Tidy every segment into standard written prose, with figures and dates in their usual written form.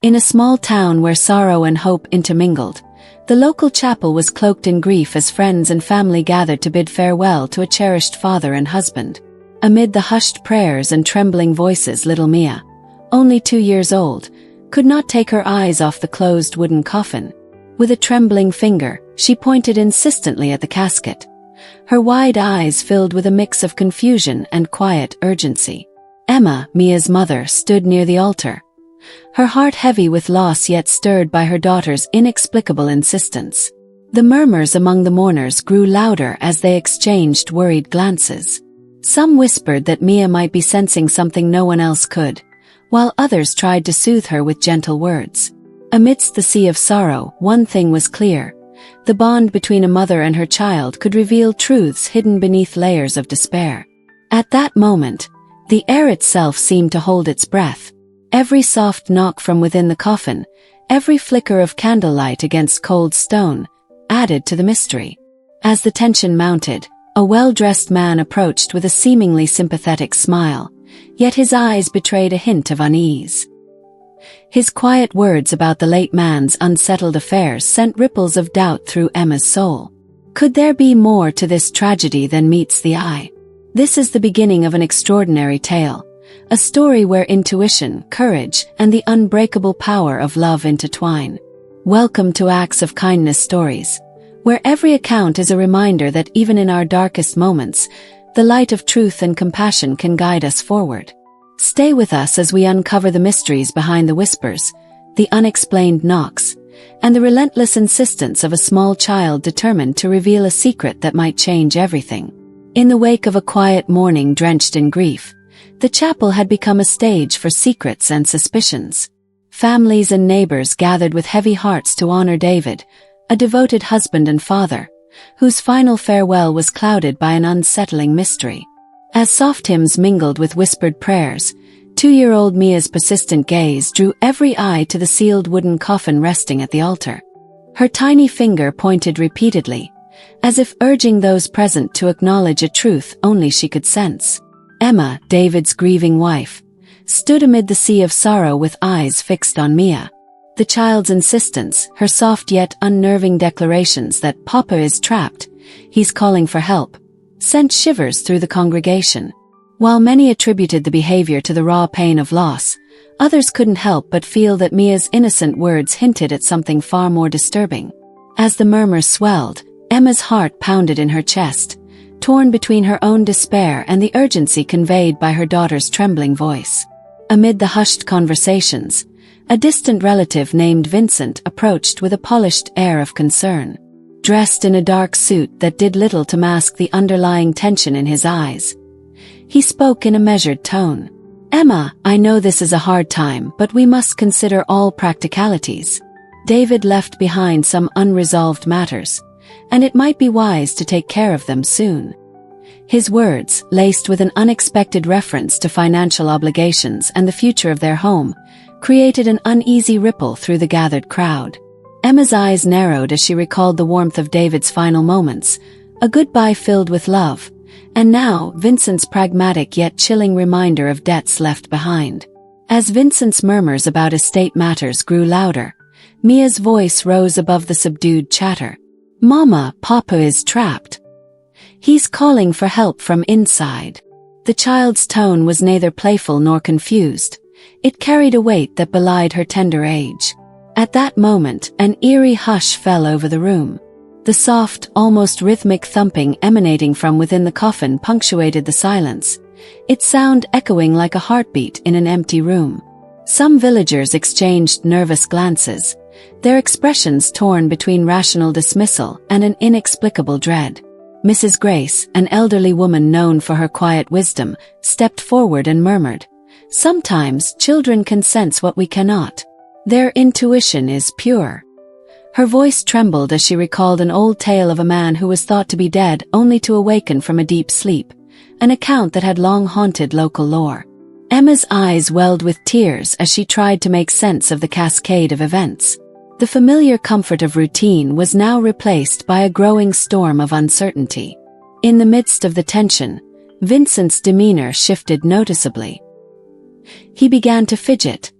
In a small town where sorrow and hope intermingled, the local chapel was cloaked in grief as friends and family gathered to bid farewell to a cherished father and husband. Amid the hushed prayers and trembling voices, little Mia, only 2 years old, could not take her eyes off the closed wooden coffin. With a trembling finger, she pointed insistently at the casket. Her wide eyes filled with a mix of confusion and quiet urgency. Emma, Mia's mother, stood near the altar, her heart heavy with loss yet stirred by her daughter's inexplicable insistence. The murmurs among the mourners grew louder as they exchanged worried glances. Some whispered that Mia might be sensing something no one else could, while others tried to soothe her with gentle words. Amidst the sea of sorrow, one thing was clear: the bond between a mother and her child could reveal truths hidden beneath layers of despair. At that moment, the air itself seemed to hold its breath. Every soft knock from within the coffin, every flicker of candlelight against cold stone, added to the mystery. As the tension mounted, a well-dressed man approached with a seemingly sympathetic smile, yet his eyes betrayed a hint of unease. His quiet words about the late man's unsettled affairs sent ripples of doubt through Emma's soul. Could there be more to this tragedy than meets the eye? This is the beginning of an extraordinary tale, a story where intuition, courage, and the unbreakable power of love intertwine. Welcome to Acts of Kindness Stories, where every account is a reminder that even in our darkest moments, the light of truth and compassion can guide us forward. Stay with us as we uncover the mysteries behind the whispers, the unexplained knocks, and the relentless insistence of a small child determined to reveal a secret that might change everything. In the wake of a quiet morning drenched in grief, the chapel had become a stage for secrets and suspicions. Families and neighbors gathered with heavy hearts to honor David, a devoted husband and father, whose final farewell was clouded by an unsettling mystery. As soft hymns mingled with whispered prayers, 2-year-old Mia's persistent gaze drew every eye to the sealed wooden coffin resting at the altar. Her tiny finger pointed repeatedly, as if urging those present to acknowledge a truth only she could sense. Emma, David's grieving wife, stood amid the sea of sorrow with eyes fixed on Mia. The child's insistence, her soft yet unnerving declarations that Papa is trapped, he's calling for help, sent shivers through the congregation. While many attributed the behavior to the raw pain of loss, others couldn't help but feel that Mia's innocent words hinted at something far more disturbing. As the murmurs swelled, Emma's heart pounded in her chest, torn between her own despair and the urgency conveyed by her daughter's trembling voice. Amid the hushed conversations, a distant relative named Vincent approached with a polished air of concern. Dressed in a dark suit that did little to mask the underlying tension in his eyes, he spoke in a measured tone. "Emma, I know this is a hard time, but we must consider all practicalities. David left behind some unresolved matters, and it might be wise to take care of them soon." His words, laced with an unexpected reference to financial obligations and the future of their home, created an uneasy ripple through the gathered crowd. Emma's eyes narrowed as she recalled the warmth of David's final moments, a goodbye filled with love, and now Vincent's pragmatic yet chilling reminder of debts left behind. As Vincent's murmurs about estate matters grew louder, Mia's voice rose above the subdued chatter. "Mama, Papa is trapped. He's calling for help from inside." The child's tone was neither playful nor confused. It carried a weight that belied her tender age. At that moment, an eerie hush fell over the room. The soft, almost rhythmic thumping emanating from within the coffin punctuated the silence, its sound echoing like a heartbeat in an empty room. Some villagers exchanged nervous glances, their expressions torn between rational dismissal and an inexplicable dread. Mrs. Grace, an elderly woman known for her quiet wisdom, stepped forward and murmured, "Sometimes children can sense what we cannot. Their intuition is pure." Her voice trembled as she recalled an old tale of a man who was thought to be dead only to awaken from a deep sleep, an account that had long haunted local lore. Emma's eyes welled with tears as she tried to make sense of the cascade of events. The familiar comfort of routine was now replaced by a growing storm of uncertainty. In the midst of the tension, Vincent's demeanor shifted noticeably. He began to fidget,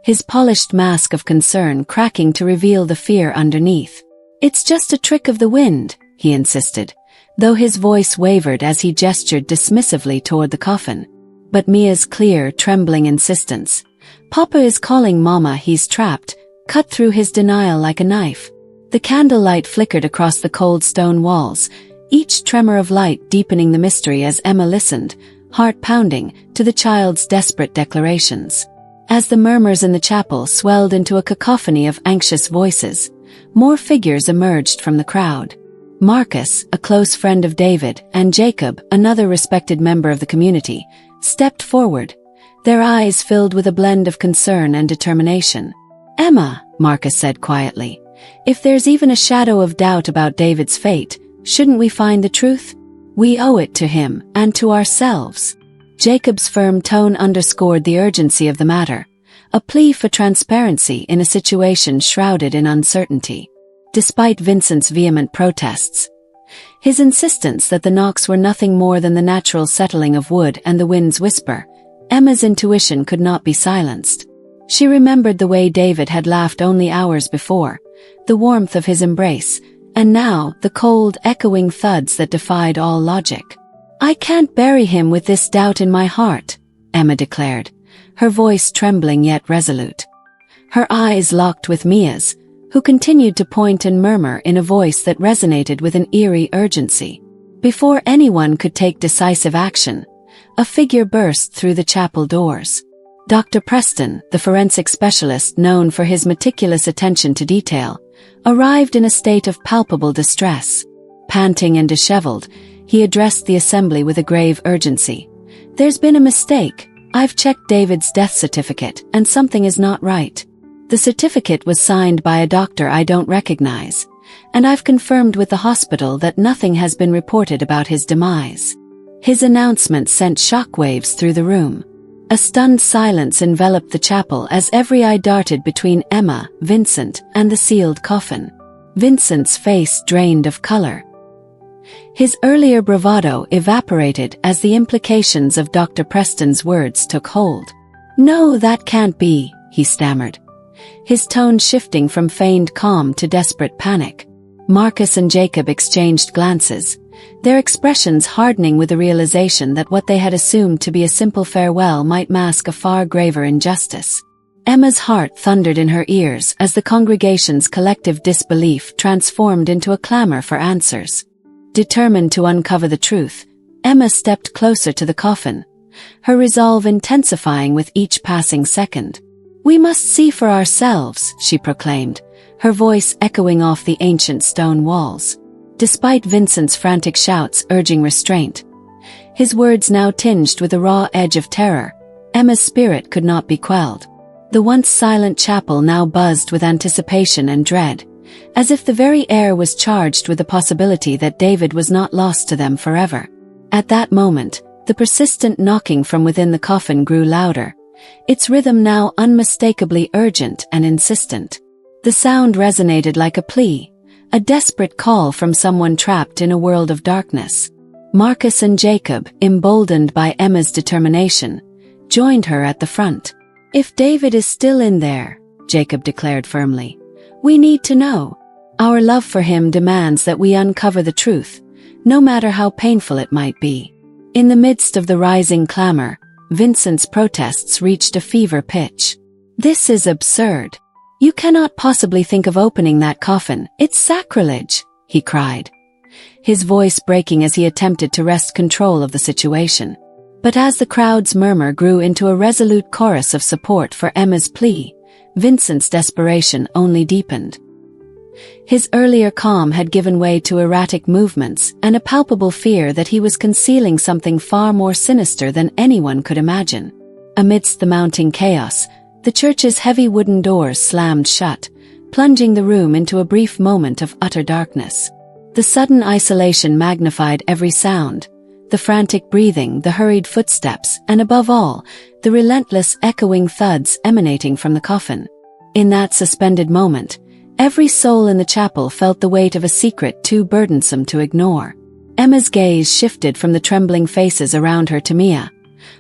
his polished mask of concern cracking to reveal the fear underneath. "It's just a trick of the wind," he insisted, though his voice wavered as he gestured dismissively toward the coffin. But Mia's clear, trembling insistence, "Papa is calling Mama, he's trapped," cut through his denial like a knife. The candlelight flickered across the cold stone walls, each tremor of light deepening the mystery as Emma listened, heart pounding, to the child's desperate declarations. As the murmurs in the chapel swelled into a cacophony of anxious voices, more figures emerged from the crowd. Marcus, a close friend of David, and Jacob, another respected member of the community, stepped forward, their eyes filled with a blend of concern and determination. "Emma," Marcus said quietly, "if there's even a shadow of doubt about David's fate, shouldn't we find the truth? We owe it to him, and to ourselves." Jacob's firm tone underscored the urgency of the matter, a plea for transparency in a situation shrouded in uncertainty. Despite Vincent's vehement protests, his insistence that the knocks were nothing more than the natural settling of wood and the wind's whisper, Emma's intuition could not be silenced. She remembered the way David had laughed only hours before, the warmth of his embrace, and now the cold, echoing thuds that defied all logic. "I can't bury him with this doubt in my heart," Emma declared, her voice trembling yet resolute. Her eyes locked with Mia's, who continued to point and murmur in a voice that resonated with an eerie urgency. Before anyone could take decisive action, a figure burst through the chapel doors. Dr. Preston, the forensic specialist known for his meticulous attention to detail, arrived in a state of palpable distress. Panting and disheveled, he addressed the assembly with a grave urgency. "There's been a mistake. I've checked David's death certificate, and something is not right. The certificate was signed by a doctor I don't recognize, and I've confirmed with the hospital that nothing has been reported about his demise." His announcement sent shockwaves through the room. A stunned silence enveloped the chapel as every eye darted between Emma, Vincent, and the sealed coffin. Vincent's face drained of color. His earlier bravado evaporated as the implications of Dr. Preston's words took hold. "No, that can't be," he stammered, his tone shifting from feigned calm to desperate panic. Marcus and Jacob exchanged glances, their expressions hardening with the realization that what they had assumed to be a simple farewell might mask a far graver injustice. Emma's heart thundered in her ears as the congregation's collective disbelief transformed into a clamor for answers. Determined to uncover the truth, Emma stepped closer to the coffin, her resolve intensifying with each passing second. "We must see for ourselves," she proclaimed, her voice echoing off the ancient stone walls. Despite Vincent's frantic shouts urging restraint, his words now tinged with a raw edge of terror, Emma's spirit could not be quelled. The once silent chapel now buzzed with anticipation and dread, as if the very air was charged with the possibility that David was not lost to them forever. At that moment, the persistent knocking from within the coffin grew louder, its rhythm now unmistakably urgent and insistent. The sound resonated like a plea, a desperate call from someone trapped in a world of darkness. Marcus and Jacob, emboldened by Emma's determination, joined her at the front. "If David is still in there," Jacob declared firmly, "we need to know. Our love for him demands that we uncover the truth, no matter how painful it might be." In the midst of the rising clamor, Vincent's protests reached a fever pitch. "This is absurd. You cannot possibly think of opening that coffin. It's sacrilege," he cried, his voice breaking as he attempted to wrest control of the situation. But as the crowd's murmur grew into a resolute chorus of support for Emma's plea, Vincent's desperation only deepened. His earlier calm had given way to erratic movements and a palpable fear that he was concealing something far more sinister than anyone could imagine. Amidst the mounting chaos, the church's heavy wooden doors slammed shut, plunging the room into a brief moment of utter darkness. The sudden isolation magnified every sound, the frantic breathing, the hurried footsteps, and above all, the relentless echoing thuds emanating from the coffin. In that suspended moment, every soul in the chapel felt the weight of a secret too burdensome to ignore. Emma's gaze shifted from the trembling faces around her to Mia,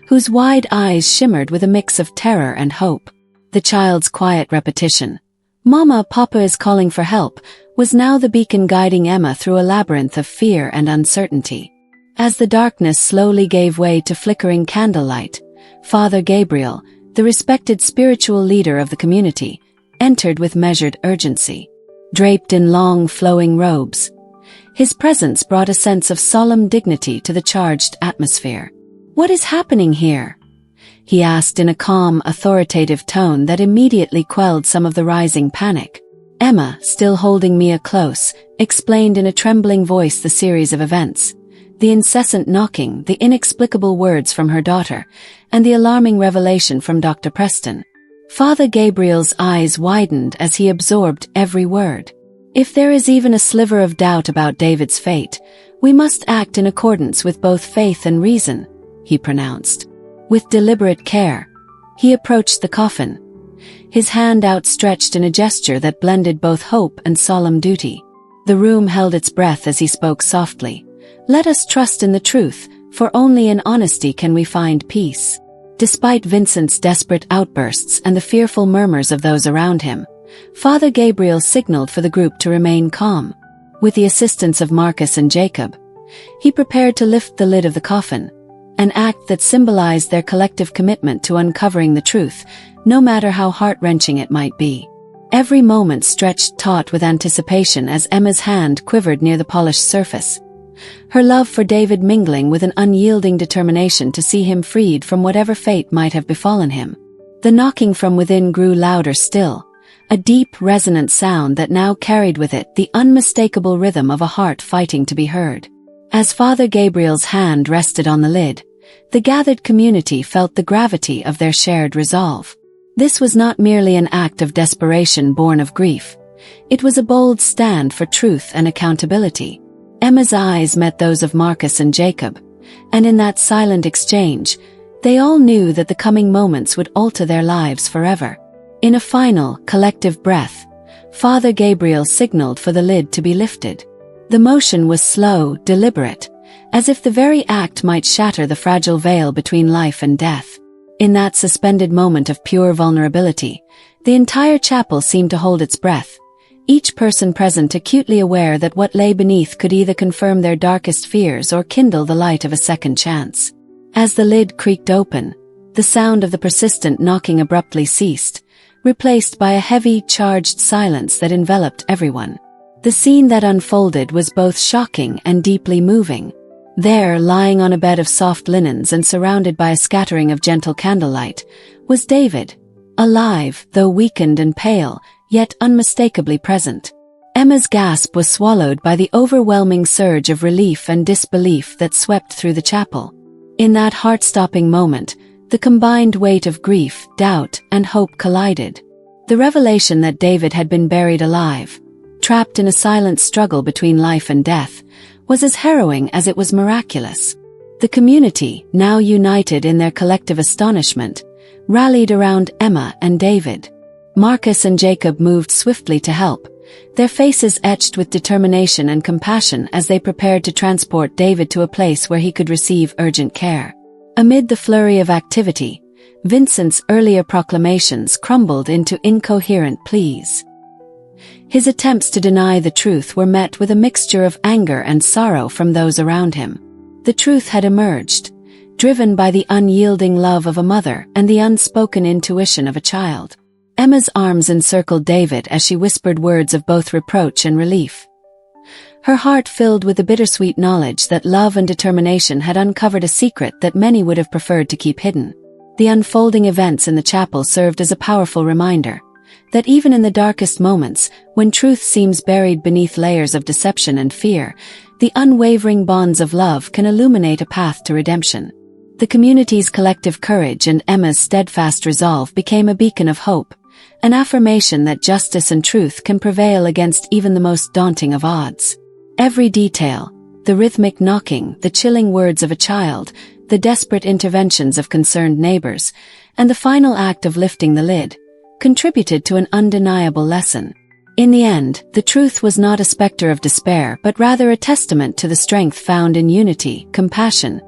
whose wide eyes shimmered with a mix of terror and hope. The child's quiet repetition, "Mama, Papa is calling for help," was now the beacon guiding Emma through a labyrinth of fear and uncertainty. As the darkness slowly gave way to flickering candlelight, Father Gabriel, the respected spiritual leader of the community, entered with measured urgency. Draped in long, flowing robes, his presence brought a sense of solemn dignity to the charged atmosphere. "What is happening here?" he asked in a calm, authoritative tone that immediately quelled some of the rising panic. Emma, still holding Mia close, explained in a trembling voice the series of events: the incessant knocking, the inexplicable words from her daughter, and the alarming revelation from Dr. Preston. Father Gabriel's eyes widened as he absorbed every word. "If there is even a sliver of doubt about David's fate, we must act in accordance with both faith and reason," he pronounced. With deliberate care, he approached the coffin, his hand outstretched in a gesture that blended both hope and solemn duty. The room held its breath as he spoke softly. "Let us trust in the truth, for only in honesty can we find peace." Despite Vincent's desperate outbursts and the fearful murmurs of those around him, Father Gabriel signaled for the group to remain calm. With the assistance of Marcus and Jacob, he prepared to lift the lid of the coffin, an act that symbolized their collective commitment to uncovering the truth, no matter how heart-wrenching it might be. Every moment stretched taut with anticipation as Emma's hand quivered near the polished surface, her love for David mingling with an unyielding determination to see him freed from whatever fate might have befallen him. The knocking from within grew louder still, a deep, resonant sound that now carried with it the unmistakable rhythm of a heart fighting to be heard. As Father Gabriel's hand rested on the lid, the gathered community felt the gravity of their shared resolve. This was not merely an act of desperation born of grief. It was a bold stand for truth and accountability. Emma's eyes met those of Marcus and Jacob, and in that silent exchange, they all knew that the coming moments would alter their lives forever. In a final, collective breath, Father Gabriel signaled for the lid to be lifted. The motion was slow, deliberate, as if the very act might shatter the fragile veil between life and death. In that suspended moment of pure vulnerability, the entire chapel seemed to hold its breath, each person present acutely aware that what lay beneath could either confirm their darkest fears or kindle the light of a second chance. As the lid creaked open, the sound of the persistent knocking abruptly ceased, replaced by a heavy, charged silence that enveloped everyone. The scene that unfolded was both shocking and deeply moving. There, lying on a bed of soft linens and surrounded by a scattering of gentle candlelight, was David, alive, though weakened and pale, yet unmistakably present. Emma's gasp was swallowed by the overwhelming surge of relief and disbelief that swept through the chapel. In that heart-stopping moment, the combined weight of grief, doubt, and hope collided. The revelation that David had been buried alive, trapped in a silent struggle between life and death, was as harrowing as it was miraculous. The community, now united in their collective astonishment, rallied around Emma and David. Marcus and Jacob moved swiftly to help, their faces etched with determination and compassion as they prepared to transport David to a place where he could receive urgent care. Amid the flurry of activity, Vincent's earlier proclamations crumbled into incoherent pleas. His attempts to deny the truth were met with a mixture of anger and sorrow from those around him. The truth had emerged, driven by the unyielding love of a mother and the unspoken intuition of a child. Emma's arms encircled David as she whispered words of both reproach and relief, her heart filled with the bittersweet knowledge that love and determination had uncovered a secret that many would have preferred to keep hidden. The unfolding events in the chapel served as a powerful reminder that even in the darkest moments, when truth seems buried beneath layers of deception and fear, the unwavering bonds of love can illuminate a path to redemption. The community's collective courage and Emma's steadfast resolve became a beacon of hope, an affirmation that justice and truth can prevail against even the most daunting of odds. Every detail, the rhythmic knocking, the chilling words of a child, the desperate interventions of concerned neighbors, and the final act of lifting the lid, contributed to an undeniable lesson. In the end, the truth was not a specter of despair but rather a testament to the strength found in unity, compassion,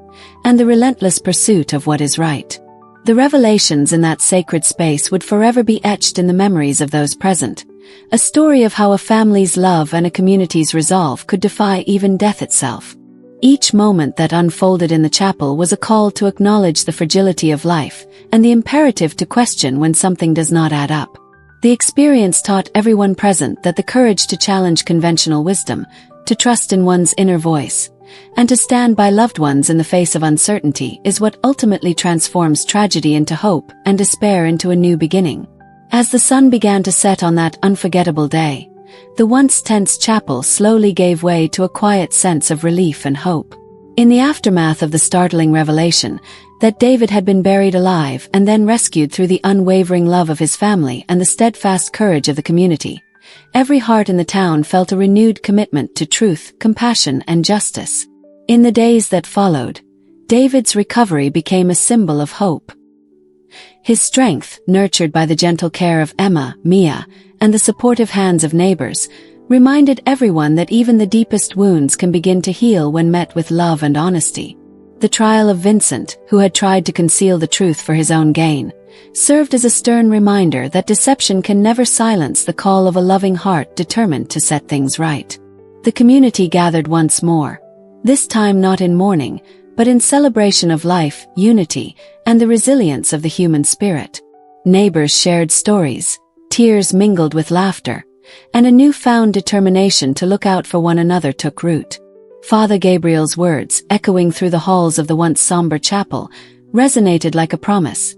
and the relentless pursuit of what is right. The revelations in that sacred space would forever be etched in the memories of those present, a story of how a family's love and a community's resolve could defy even death itself. Each moment that unfolded in the chapel was a call to acknowledge the fragility of life and the imperative to question when something does not add up. The experience taught everyone present that the courage to challenge conventional wisdom, to trust in one's inner voice, and to stand by loved ones in the face of uncertainty is what ultimately transforms tragedy into hope and despair into a new beginning. As the sun began to set on that unforgettable day, the once tense chapel slowly gave way to a quiet sense of relief and hope. In the aftermath of the startling revelation that David had been buried alive and then rescued through the unwavering love of his family and the steadfast courage of the community, every heart in the town felt a renewed commitment to truth, compassion, and justice. In the days that followed, David's recovery became a symbol of hope. His strength, nurtured by the gentle care of Emma, Mia, and the supportive hands of neighbors, reminded everyone that even the deepest wounds can begin to heal when met with love and honesty. The trial of Vincent, who had tried to conceal the truth for his own gain, served as a stern reminder that deception can never silence the call of a loving heart determined to set things right. The community gathered once more, this time not in mourning, but in celebration of life, unity, and the resilience of the human spirit. Neighbors shared stories, tears mingled with laughter, and a newfound determination to look out for one another took root. Father Gabriel's words, echoing through the halls of the once somber chapel, resonated like a promise.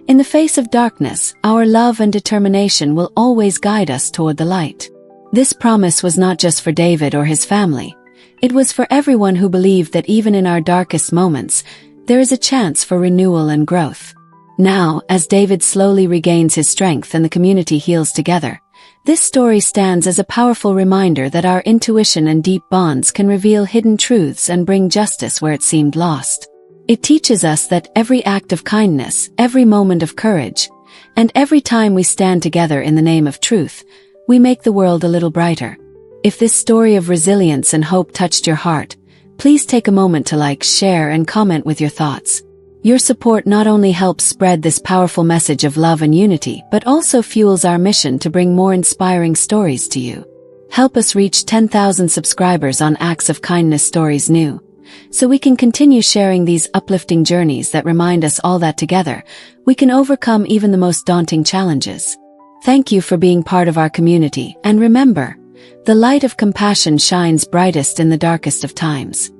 In the face of darkness, our love and determination will always guide us toward the light. This promise was not just for David or his family. It was for everyone who believed that even in our darkest moments, there is a chance for renewal and growth. Now, as David slowly regains his strength and the community heals together, this story stands as a powerful reminder that our intuition and deep bonds can reveal hidden truths and bring justice where it seemed lost. It teaches us that every act of kindness, every moment of courage, and every time we stand together in the name of truth, we make the world a little brighter. If this story of resilience and hope touched your heart, please take a moment to like, share, and comment with your thoughts. Your support not only helps spread this powerful message of love and unity, but also fuels our mission to bring more inspiring stories to you. Help us reach 10,000 subscribers on Acts of Kindness Stories New, so we can continue sharing these uplifting journeys that remind us all that together, we can overcome even the most daunting challenges. Thank you for being part of our community, and remember, the light of compassion shines brightest in the darkest of times.